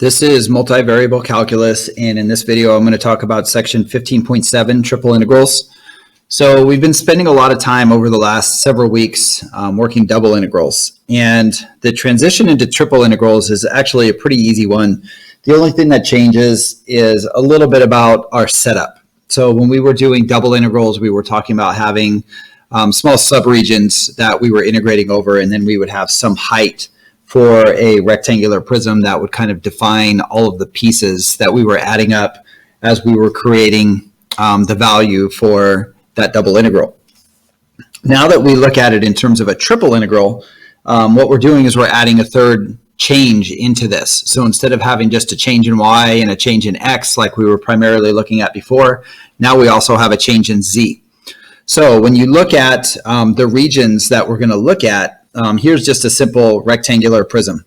This is multivariable calculus, and in this video I'm going to talk about section 15.7, triple integrals. So we've been spending a lot of time over the last several weeks working double integrals, and the transition into triple integrals is actually a pretty easy one. The only thing that changes is a little bit about our setup. So when we were doing double integrals, we were talking about having small subregions that we were integrating over, and then we would have some height for a rectangular prism that would kind of define all of the pieces that we were adding up as we were creating the value for that double integral. Now that we look at it in terms of a triple integral, what we're doing is we're adding a third change into this. So instead of having just a change in y and a change in x like we were primarily looking at before, now we also have a change in z. So when you look at the regions that we're going to look at, here's just a simple rectangular prism.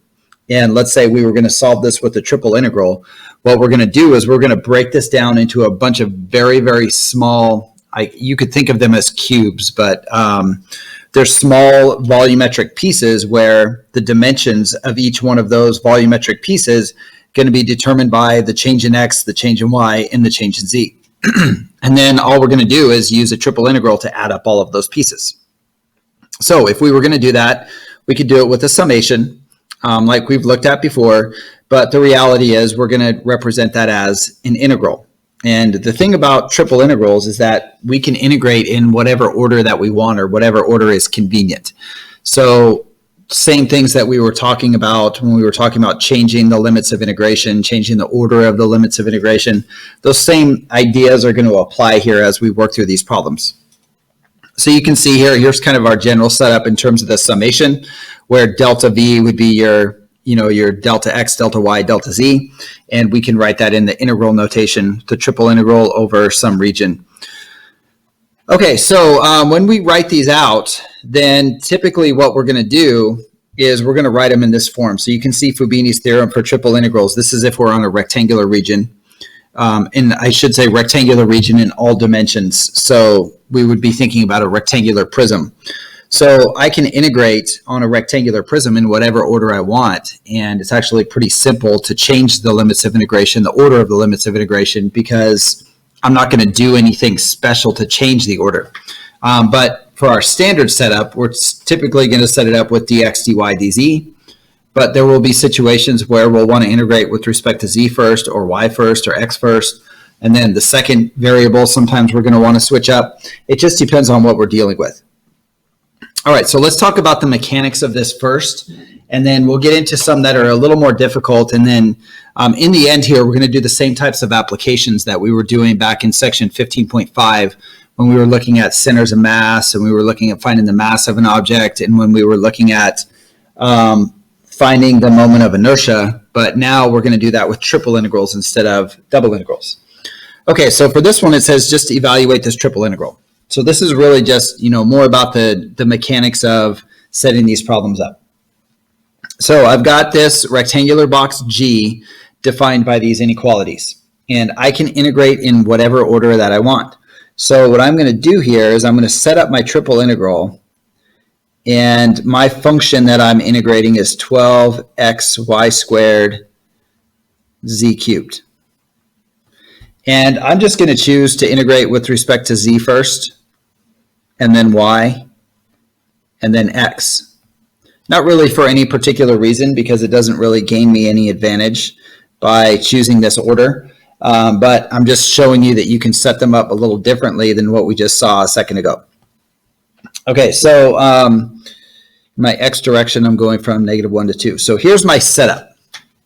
And let's say we were going to solve this with a triple integral. What we're going to do is we're going to break this down into a bunch of very, very small, you could think of them as cubes, but they're small volumetric pieces where the dimensions of each one of those volumetric pieces going to be determined by the change in x, the change in y, and the change in z. And then all we're going to do is use a triple integral to add up all of those pieces. So if we were going to do that, we could do it with a summation like we've looked at before, but the reality is we're going to represent that as an integral. And the thing about triple integrals is that we can integrate in whatever order that we want or whatever order is convenient. So same things that we were talking about when we were talking about changing the limits of integration, changing the order of the limits of integration, those same ideas are going to apply here as we work through these problems. So you can see here, here's kind of our general setup in terms of the summation, where delta v would be your delta x, delta y, delta z, and we can write that in the integral notation, the triple integral over some region. Okay, so when we write these out, then typically what we're going to do is we're going to write them in this form. So you can see Fubini's theorem for triple integrals. This is if we're on a rectangular region. And I should say rectangular region in all dimensions. So we would be thinking about a rectangular prism. So I can integrate on a rectangular prism in whatever order I want. And it's actually pretty simple to change the limits of integration, the order of the limits of integration, because I'm not going to do anything special to change the order. But for our standard setup, we're typically going to set it up with dx, dy, dz. But there will be situations where we'll want to integrate with respect to z first, or y first, or x first. And then the second variable, sometimes we're going to want to switch up. It just depends on what we're dealing with. All right, so let's talk about the mechanics of this first, and then we'll get into some that are a little more difficult. And then in the end here, we're going to do the same types of applications that we were doing back in section 15.5 when we were looking at centers of mass, and we were looking at finding the mass of an object, and when we were looking at finding the moment of inertia. But now we're going to do that with triple integrals instead of double integrals. Okay, so for this one, it says just evaluate this triple integral. So this is really just, more about the mechanics of setting these problems up. So I've got this rectangular box G defined by these inequalities, and I can integrate in whatever order that I want. So what I'm going to do here is I'm going to set up my triple integral, and my function that I'm integrating is 12xy squared z cubed. And I'm just going to choose to integrate with respect to z first, and then y, and then x. Not really for any particular reason, because it doesn't really gain me any advantage by choosing this order. But I'm just showing you that you can set them up a little differently than what we just saw a second ago. Okay, so my x direction, I'm going from -1 to 2. So here's my setup.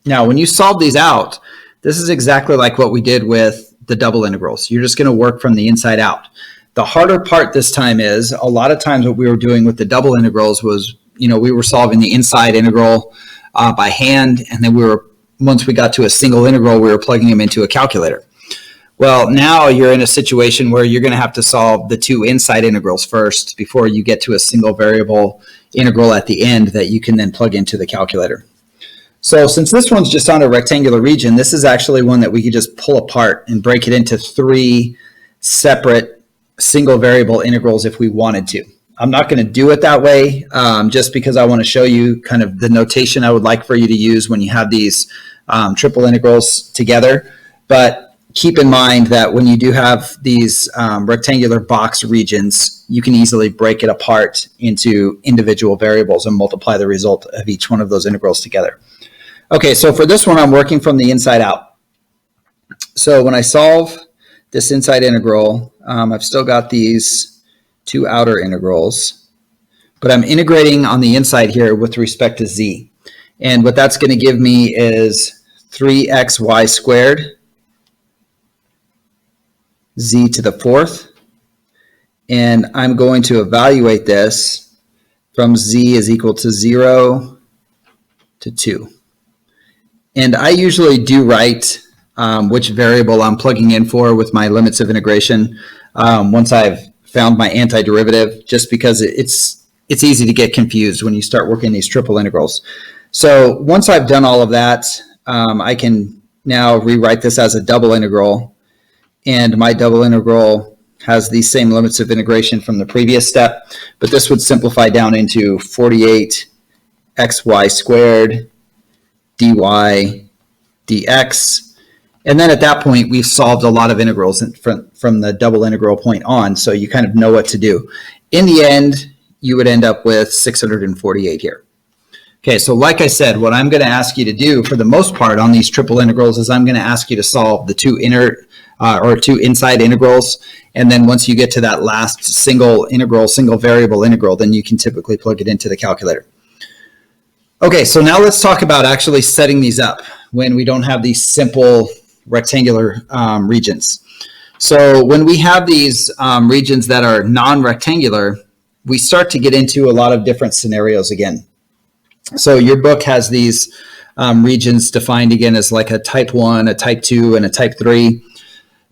Now, when you solve these out, this is exactly like what we did with the double integrals. You're just going to work from the inside out. The harder part this time is, a lot of times what we were doing with the double integrals was, we were solving the inside integral by hand, and then once we got to a single integral, we were plugging them into a calculator. Well, now you're in a situation where you're going to have to solve the two inside integrals first before you get to a single variable integral at the end that you can then plug into the calculator. So since this one's just on a rectangular region, this is actually one that we could just pull apart and break it into 3 separate single variable integrals if we wanted to. I'm not going to do it that way just because I want to show you kind of the notation I would like for you to use when you have these triple integrals together. But keep in mind that when you do have these rectangular box regions, you can easily break it apart into individual variables and multiply the result of each one of those integrals together. Okay, so for this one, I'm working from the inside out. So when I solve this inside integral, I've still got these two outer integrals, but I'm integrating on the inside here with respect to z. And what that's going to give me is 3xy squared, z to the fourth. And I'm going to evaluate this from z is equal to 0 to 2. And I usually do write which variable I'm plugging in for with my limits of integration once I've found my antiderivative, just because it's easy to get confused when you start working these triple integrals. So once I've done all of that, I can now rewrite this as a double integral, and my double integral has these same limits of integration from the previous step, but this would simplify down into 48 xy squared dy dx. And then at that point, we've solved a lot of integrals from the double integral point on, so you kind of know what to do. In the end, you would end up with 648 here. Okay, so like I said, what I'm going to ask you to do for the most part on these triple integrals is I'm going to ask you to solve the two inside integrals, and then once you get to that last single variable integral, then you can typically plug it into the calculator. Okay, so now let's talk about actually setting these up when we don't have these simple rectangular regions. So when we have these regions that are non-rectangular, we start to get into a lot of different scenarios again. So your book has these regions defined again as like a type 1, a type 2, and a type 3.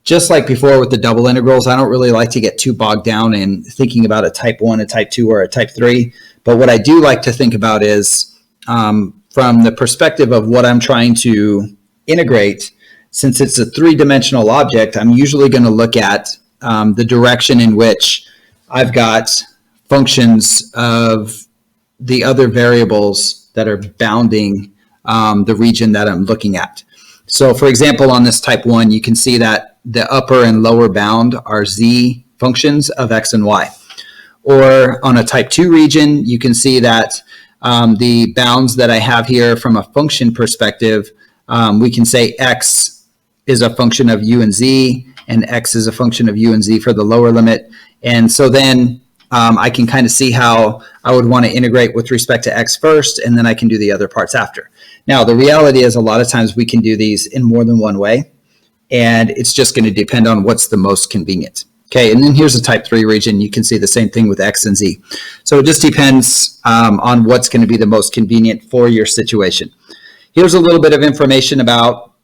Just like before with the double integrals, I don't really like to get too bogged down in thinking about a type 1, a type 2, or a type 3. But what I do like to think about is from the perspective of what I'm trying to integrate. Since it's a three-dimensional object, I'm usually going to look at the direction in which I've got functions of the other variables that are bounding the region that I'm looking at. So for example, on this type 1, you can see that the upper and lower bound are z functions of x and y. Or on a type 2 region, you can see that the bounds that I have here from a function perspective, we can say x is a function of u and z, and x is a function of u and z for the lower limit. And so then I can kind of see how I would want to integrate with respect to x first, and then I can do the other parts after. Now, the reality is a lot of times we can do these in more than one way, and it's just going to depend on what's the most convenient. Okay, and then here's a type 3 region. You can see the same thing with x and z. So it just depends on what's going to be the most convenient for your situation. Here's a little bit of information about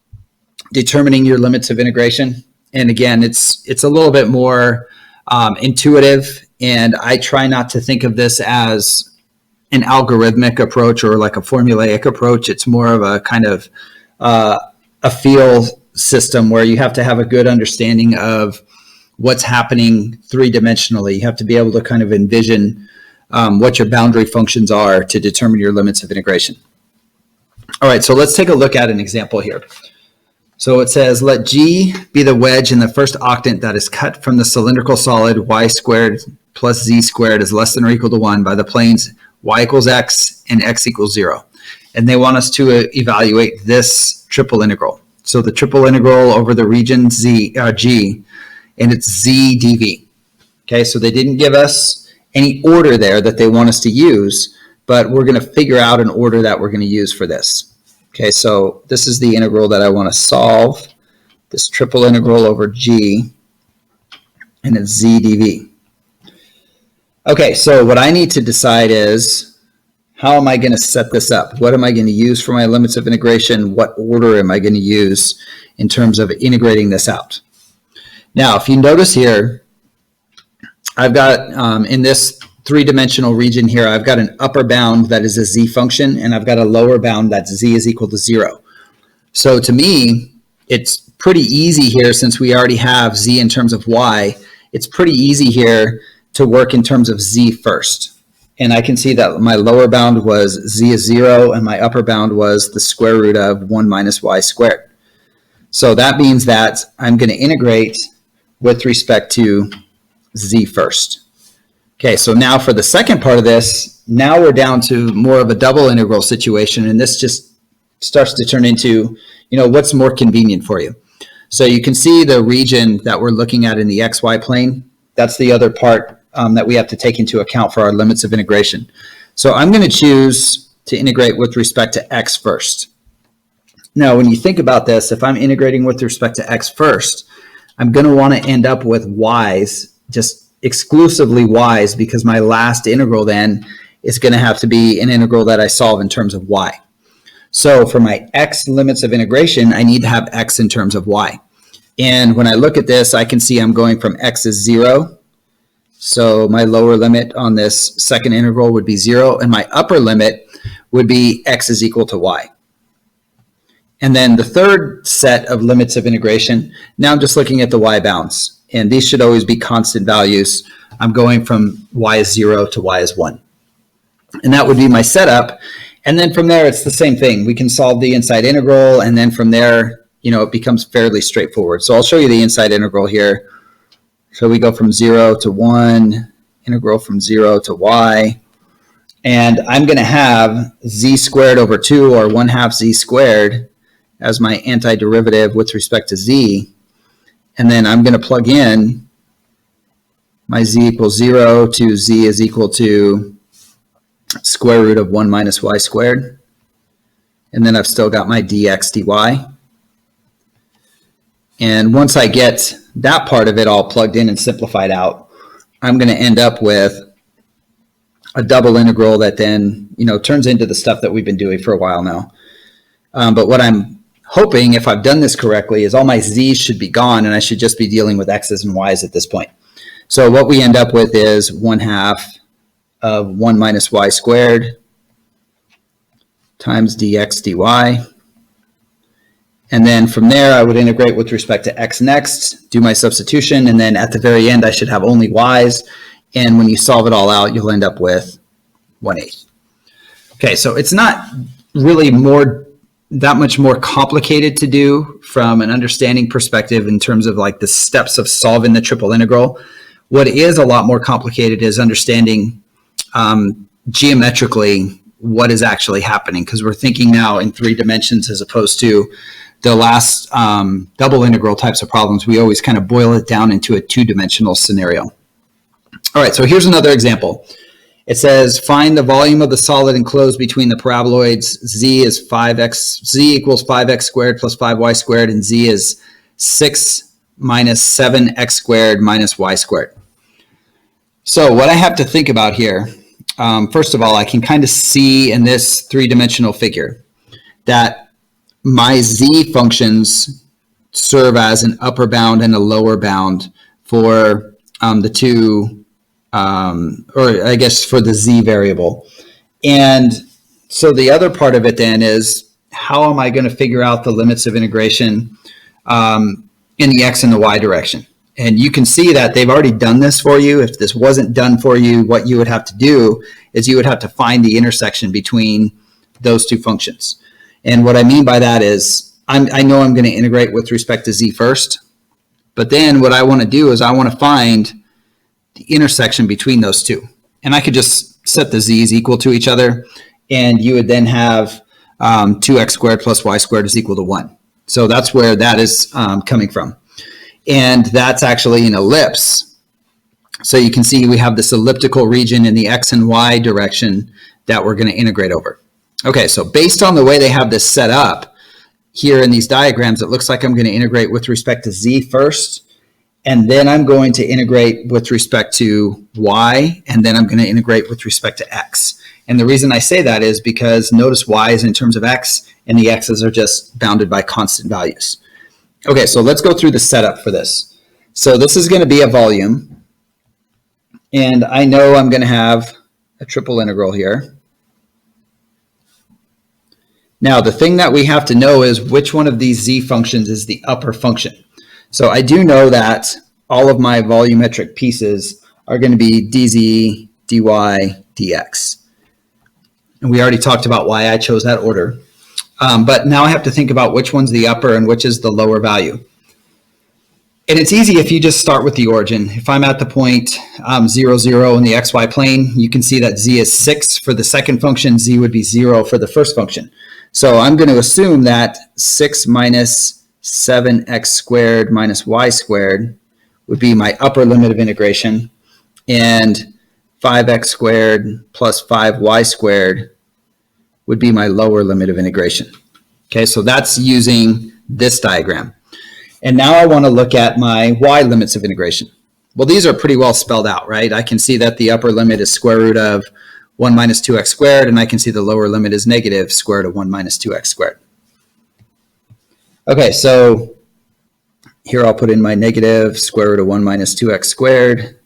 determining your limits of integration. And again, it's a little bit more intuitive, and I try not to think of this as an algorithmic approach or like a formulaic approach. It's more of a kind of a feel system where you have to have a good understanding of what's happening three-dimensionally. You have to be able to kind of envision what your boundary functions are to determine your limits of integration. All right, so let's take a look at an example here. So it says, let G be the wedge in the first octant that is cut from the cylindrical solid y squared plus z squared is less than or equal to 1 by the planes y equals x and x equals 0. And they want us to evaluate this triple integral. So the triple integral over the region G, and it's z dv. Okay, so they didn't give us any order there that they want us to use, but we're going to figure out an order that we're going to use for this. Okay, so this is the integral that I want to solve, this triple integral over G, and it's z dv. Okay, so what I need to decide is, how am I going to set this up? What am I going to use for my limits of integration? What order am I going to use in terms of integrating this out? Now, if you notice here, I've got, in this three-dimensional region here, I've got an upper bound that is a z function, and I've got a lower bound that z is equal to 0. So to me, it's pretty easy here, since we already have z in terms of y, it's pretty easy here to work in terms of z first. And I can see that my lower bound was z is 0, and my upper bound was the square root of 1 minus y squared. So that means that I'm going to integrate with respect to z first. Okay, so now for the second part of this, now we're down to more of a double integral situation, and this just starts to turn into, what's more convenient for you. So you can see the region that we're looking at in the xy plane. That's the other part that we have to take into account for our limits of integration. So I'm going to choose to integrate with respect to x first. Now, when you think about this, if I'm integrating with respect to x first, I'm going to want to end up with y's, just exclusively y's, because my last integral then is going to have to be an integral that I solve in terms of y. So for my x limits of integration, I need to have x in terms of y. And when I look at this, I can see I'm going from x is 0. So my lower limit on this second integral would be 0, and my upper limit would be x is equal to y. And then the third set of limits of integration, now I'm just looking at the y bounds. And these should always be constant values. I'm going from y is 0 to y is 1. And that would be my setup. And then from there, it's the same thing. We can solve the inside integral, and then from there, it becomes fairly straightforward. So I'll show you the inside integral here. So we go from 0 to 1, integral from 0 to y. And I'm going to have z squared over 2, or 1/2 z squared, as my antiderivative with respect to z. And then I'm going to plug in my z equals 0 to z is equal to square root of 1 minus y squared. And then I've still got my dx dy. And once I get that part of it all plugged in and simplified out, I'm going to end up with a double integral that then, turns into the stuff that we've been doing for a while now. But what I'm hoping, if I've done this correctly, is all my z's should be gone, and I should just be dealing with x's and y's at this point. So what we end up with is 1/2 of 1 minus y squared times dx dy. And then from there, I would integrate with respect to x next, do my substitution, and then at the very end, I should have only y's. And when you solve it all out, you'll end up with 1/8. Okay, so it's not really that much more complicated to do from an understanding perspective in terms of like the steps of solving the triple integral. What is a lot more complicated is understanding geometrically what is actually happening, because we're thinking now in 3 dimensions as opposed to the last double integral types of problems. We always kind of boil it down into a 2-dimensional scenario. All right, so here's another example. It says, find the volume of the solid enclosed between the paraboloids. Z equals 5x squared plus 5y squared, and z is 6 minus 7x squared minus y squared. So what I have to think about here, first of all, I can kind of see in this 3-dimensional figure that my z functions serve as an upper bound and a lower bound for the two, or I guess for the z variable. And so the other part of it then is, how am I going to figure out the limits of integration in the x and the y direction? And you can see that they've already done this for you. If this wasn't done for you, what you would have to do is you would have to find the intersection between those two functions. And what I mean by that is, I know I'm going to integrate with respect to z first, but then what I want to do is I want to find the intersection between those two. And I could just set the z's equal to each other, and you would then have 2x squared plus y squared is equal to 1. So that's where that is coming from. And that's actually an ellipse. So you can see we have this elliptical region in the x and y direction that we're going to integrate over. Okay, so based on the way they have this set up here in these diagrams, it looks like I'm going to integrate with respect to z first, and then I'm going to integrate with respect to y, and then I'm going to integrate with respect to x. And the reason I say that is because notice y is in terms of x, and the x's are just bounded by constant values. Okay, so let's go through the setup for this. So this is going to be a volume, and I know I'm going to have a triple integral here. Now, the thing that we have to know is which one of these z functions is the upper function. So I do know that all of my volumetric pieces are going to be dz, dy, dx. And we already talked about why I chose that order. But now I have to think about which one's the upper and which is the lower value. And it's easy if you just start with the origin. If I'm at the point 0, 0 in the xy plane, you can see that z is 6 for the second function, z would be 0 for the first function. So I'm going to assume that 6 minus 7x squared minus y squared would be my upper limit of integration, and 5x squared plus 5y squared would be my lower limit of integration. Okay, so that's using this diagram. And now I want to look at my y limits of integration. Well, these are pretty well spelled out, right? I can see that the upper limit is square root of 1 minus 2x squared, and I can see the lower limit is negative square root of 1 minus 2x squared. Okay, so here I'll put in my negative square root of 1 minus 2x squared,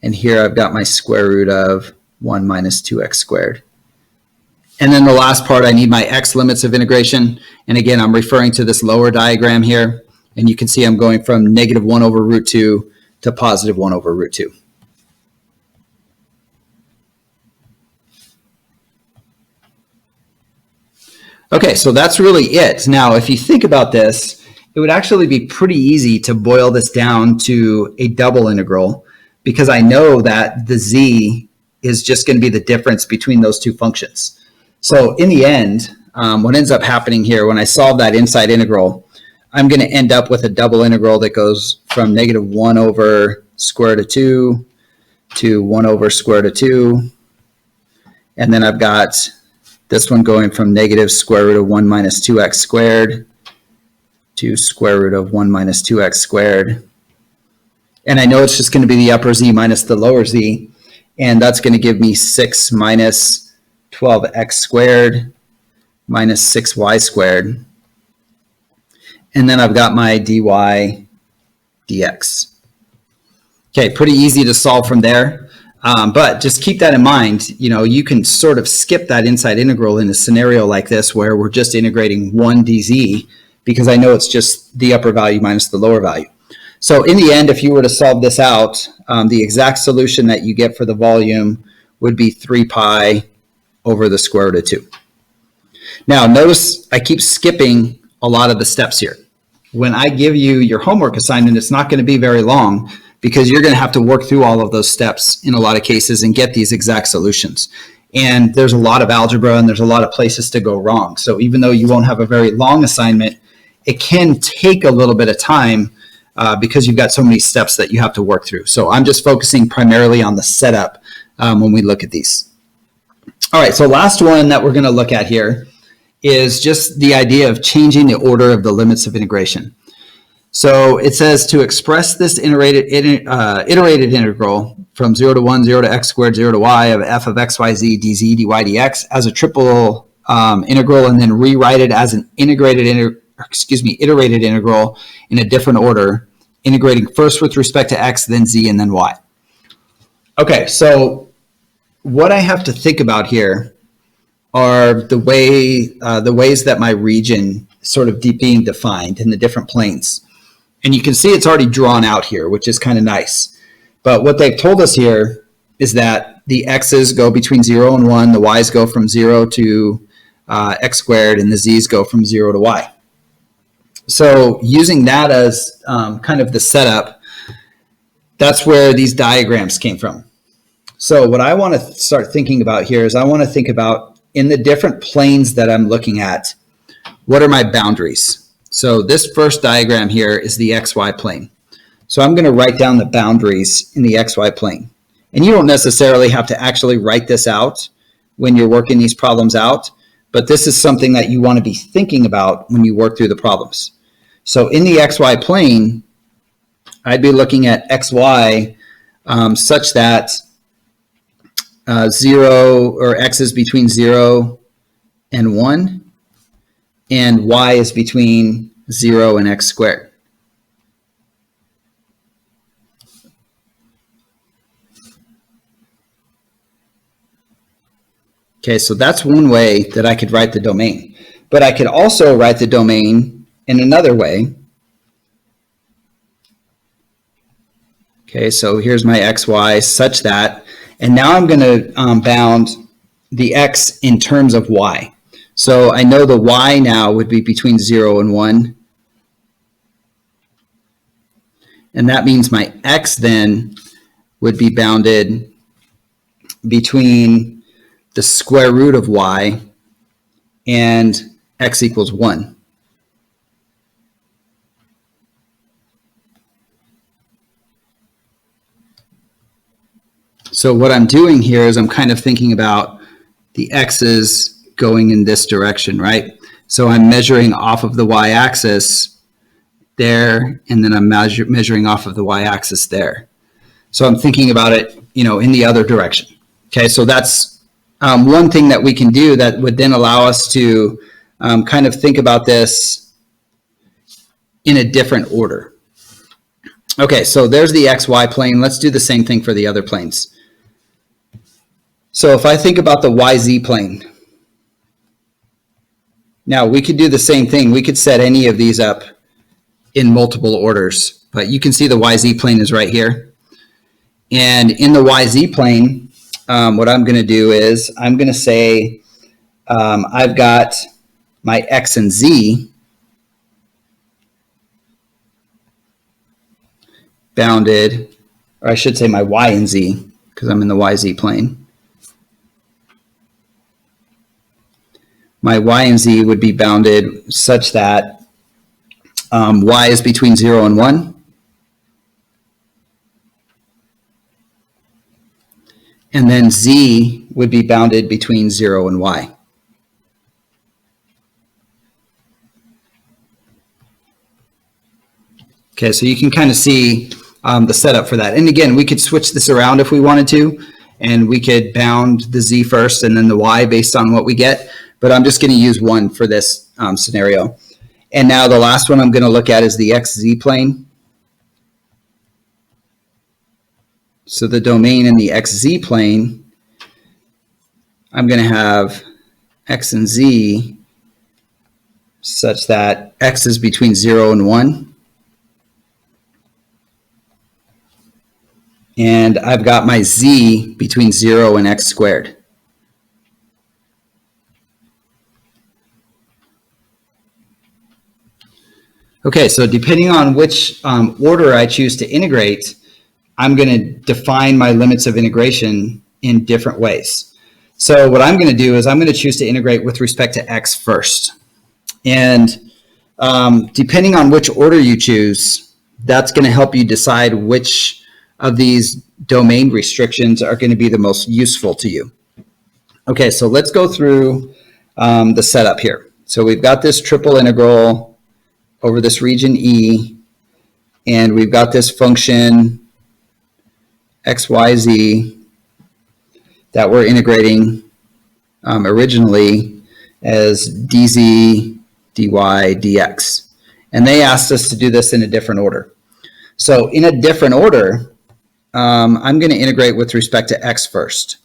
and here I've got my square root of 1 minus 2x squared. And then the last part, I need my x limits of integration. And again, I'm referring to this lower diagram here. And you can see I'm going from negative 1 over root 2 to positive 1 over root 2. Okay, so that's really it. Now, if you think about this, it would actually be pretty easy to boil this down to a double integral, because I know that the z is just going to be the difference between those two functions. So in the end, what ends up happening here, when I solve that inside integral, I'm going to end up with a double integral that goes from negative 1 over square root of 2 to 1 over square root of 2. And then I've got this one going from negative square root of 1 minus 2x squared to square root of 1 minus 2x squared. And I know it's just going to be the upper z minus the lower z. And that's going to give me 6 minus 12x squared minus 6y squared. And then I've got my dy dx. Okay, pretty easy to solve from there. But just keep that in mind. You know, you can sort of skip that inside integral in a scenario like this where we're just integrating 1 dz, because I know it's just the upper value minus the lower value. So in the end, if you were to solve this out, the exact solution that you get for the volume would be 3 pi over the square root of 2. Now, notice I keep skipping a lot of the steps here. When I give you your homework assignment, it's not going to be very long, because you're going to have to work through all of those steps in a lot of cases and get these exact solutions. And there's a lot of algebra and there's a lot of places to go wrong. So even though you won't have a very long assignment, it can take a little bit of time because you've got so many steps that you have to work through. So I'm just focusing primarily on the setup when we look at these. All right, so last one that we're going to look at here is just the idea of changing the order of the limits of integration. So it says to express this iterated integral from 0 to 1, 0 to x squared, 0 to y of f of x, y, z, dz, dy, dx as a triple integral, and then rewrite it as an iterated integral in a different order, integrating first with respect to x, then z, and then y. Okay, so what I have to think about here are the ways that my region sort of being defined in the different planes. And you can see it's already drawn out here, which is kind of nice. But what they've told us here is that the x's go between 0 and 1, the y's go from 0 to x squared, and the z's go from 0 to y. So using that as kind of the setup, that's where these diagrams came from. So what I want to start thinking about here is I want to think about, in the different planes that I'm looking at, what are my boundaries? So this first diagram here is the xy plane. So I'm going to write down the boundaries in the xy plane. And you don't necessarily have to actually write this out when you're working these problems out, but this is something that you want to be thinking about when you work through the problems. So in the xy plane, I'd be looking at xy such that 0 or x is between 0 and 1, and y is between 0 and x squared. Okay, so that's one way that I could write the domain. But I could also write the domain in another way. Okay, so here's my xy such that, And now I'm going to bound the x in terms of y. So I know the y now would be between 0 and 1. And that means my x then would be bounded between the square root of y and x equals 1. So what I'm doing here is I'm kind of thinking about the x's going in this direction, right? So I'm measuring off of the y-axis there, and then I'm measuring off of the y-axis there. So I'm thinking about it, in the other direction. Okay, so that's one thing that we can do that would then allow us to kind of think about this in a different order. Okay, so there's the xy plane. Let's do the same thing for the other planes. So if I think about the YZ plane, now we could do the same thing. We could set any of these up in multiple orders, but you can see the YZ plane is right here. And in the YZ plane, what I'm going to do is I'm going to say I've got my X and Z bounded, or I should say my Y and Z, because I'm in the YZ plane. My y and z would be bounded such that y is between 0 and 1. And then z would be bounded between 0 and y. Okay, so you can kind of see the setup for that. And again, we could switch this around if we wanted to, and we could bound the z first and then the y based on what we get. But I'm just going to use one for this scenario. And now the last one I'm going to look at is the XZ plane. So the domain in the XZ plane, I'm going to have X and Z such that X is between 0 and 1. And I've got my Z between 0 and X squared. Okay, so depending on which order I choose to integrate, I'm going to define my limits of integration in different ways. So what I'm going to do is I'm going to choose to integrate with respect to x first. And depending on which order you choose, that's going to help you decide which of these domain restrictions are going to be the most useful to you. Okay, so let's go through the setup here. So we've got this triple integral over this region E, and we've got this function xyz that we're integrating originally as dz, dy, dx. And they asked us to do this in a different order. So in a different order, I'm going to integrate with respect to x first.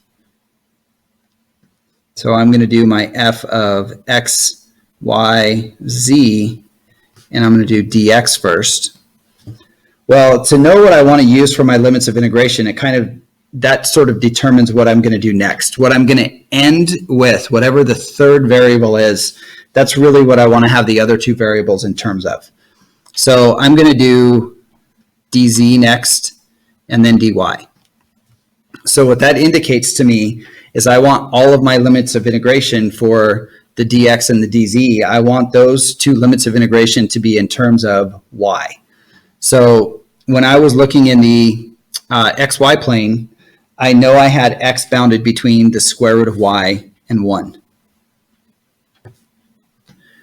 So I'm going to do my f of x, y, z, and I'm going to do dx first. Well, to know what I want to use for my limits of integration, that sort of determines what I'm going to do next. What I'm going to end with, whatever the third variable is, that's really what I want to have the other two variables in terms of. So I'm going to do dz next, and then dy. So what that indicates to me is I want all of my limits of integration for the dx and the dz. I want those two limits of integration to be in terms of y. So when I was looking in the xy plane, I know I had x bounded between the square root of y and 1.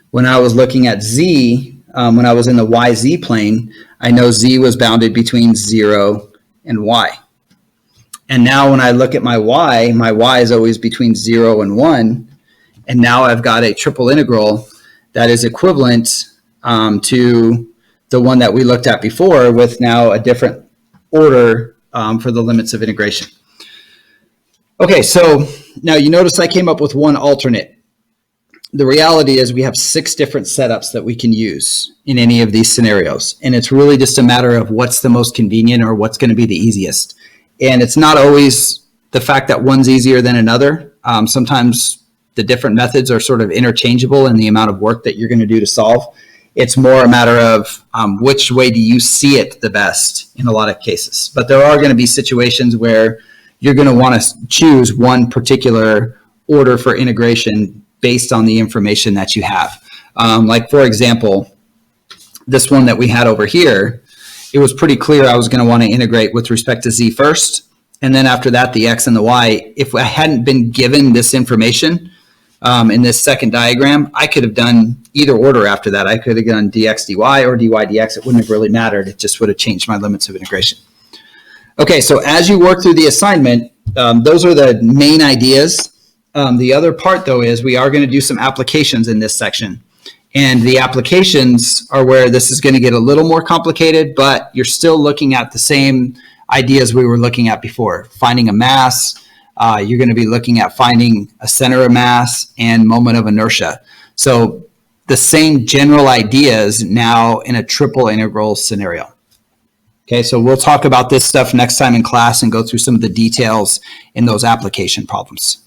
When I was looking at z, when I was in the yz plane, I know z was bounded between 0 and y. And now when I look at my y is always between 0 and 1. And now I've got a triple integral that is equivalent to the one that we looked at before, with now a different order for the limits of integration. Okay, so now you notice I came up with one alternate. The reality is we have 6 different setups that we can use in any of these scenarios. And it's really just a matter of what's the most convenient or what's going to be the easiest. And it's not always the fact that one's easier than another. Sometimes the different methods are sort of interchangeable in the amount of work that you're going to do to solve. It's more a matter of which way do you see it the best in a lot of cases. But there are going to be situations where you're going to want to choose one particular order for integration based on the information that you have. Like, for example, this one that we had over here, it was pretty clear I was going to want to integrate with respect to Z first. And then after that, the X and the Y. If I hadn't been given this information in this second diagram, I could have done either order after that. I could have done dx dy or dy dx. It wouldn't have really mattered. It just would have changed my limits of integration. Okay, so as you work through the assignment, those are the main ideas. The other part, though, is we are going to do some applications in this section. And the applications are where this is going to get a little more complicated, but you're still looking at the same ideas we were looking at before. Finding a mass, you're going to be looking at finding a center of mass and moment of inertia. So the same general ideas now in a triple integral scenario. Okay, so we'll talk about this stuff next time in class and go through some of the details in those application problems.